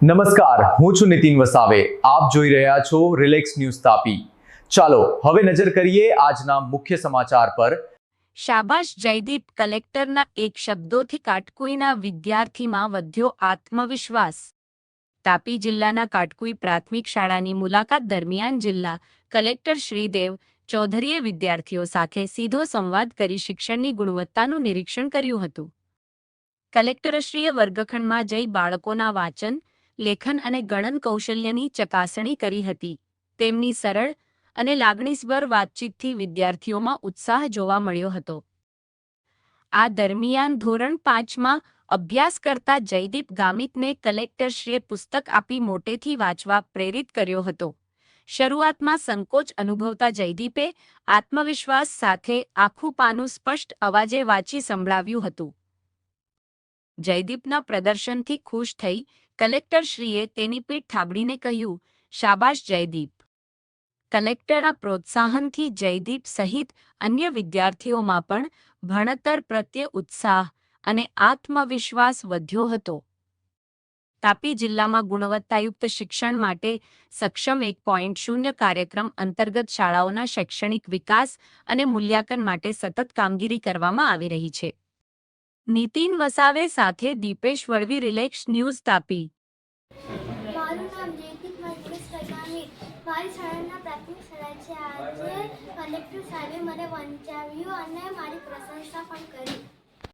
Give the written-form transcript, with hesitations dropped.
નમસ્કાર, હું છું નીતિન વસાવે. આપ જોઈ રહ્યા છો રિલેક્સ ન્યૂઝ તાપી. ચાલો હવે નજર કરીએ આજના મુખ્ય સમાચાર પર. શાબાશ જયદીપ, કલેક્ટરના એક શબ્દોથી કાટકુઈના વિદ્યાર્થીમાં વધ્યો આત્મવિશ્વાસ. તાપી જિલ્લાના કાટકુઈ પ્રાથમિક શાળાની મુલાકાત દરમિયાન જિલ્લા કલેક્ટર શ્રીદેવ ચૌધરીએ વિદ્યાર્થીઓ સાથે સીધો સંવાદ કરી શિક્ષણની ગુણવત્તાનું નિરીક્ષણ કર્યું હતું. કલેક્ટરશ્રીએ વર્ગખંડમાં જઈ બાળકોના વાંચન, લેખન અને ગણન કૌશલ્યની ચકાસણી કરી હતી. તેમની સરળ અને લાગણીસભર વાતચીતથી વિદ્યાર્થીઓમાં ઉત્સાહ જોવા મળ્યો હતો. આ દરમિયાન ધોરણ 5માં અભ્યાસ કરતા જયદીપ ગામિતને કલેક્ટરશ્રીએ પુસ્તક આપી મોટેથી વાંચવા પ્રેરિત કર્યો હતો. શરૂઆતમાં સંકોચ અનુભવતા જયદીપે આત્મવિશ્વાસ સાથે આખું પાનું સ્પષ્ટ અવાજે વાંચી સંભળાવ્યું હતું. જયદીપના પ્રદર્શનથી ખુશ થઈ કલેક્ટરશ્રીએ તેની પીઠ થાબડીને કહ્યું, શાબાશ જયદીપ. કલેક્ટરના પ્રોત્સાહનથી જયદીપ સહિત અન્ય વિદ્યાર્થીઓમાં પણ ભણતર પ્રત્યે ઉત્સાહ અને આત્મવિશ્વાસ વધ્યો હતો. તાપી જિલ્લામાં ગુણવત્તાયુક્ત શિક્ષણ માટે સક્ષમ 1.0 કાર્યક્રમ અંતર્ગત શાળાઓના શૈક્ષણિક વિકાસ અને મૂલ્યાંકન માટે સતત કામગીરી કરવામાં આવી રહી છે. નીતિન વસાવે સાથે દીપેશ વળવી, રિલેક્સ ન્યૂઝ તાપી. મારું નામ જયદીપ મહેશ કટાણી. મારી શાળાના પ્રાથમિક શાળા છે. આજે કલેક્ટર સાહેબે મને વંચાવ્યું અને મારી પ્રશંસા પણ કરી.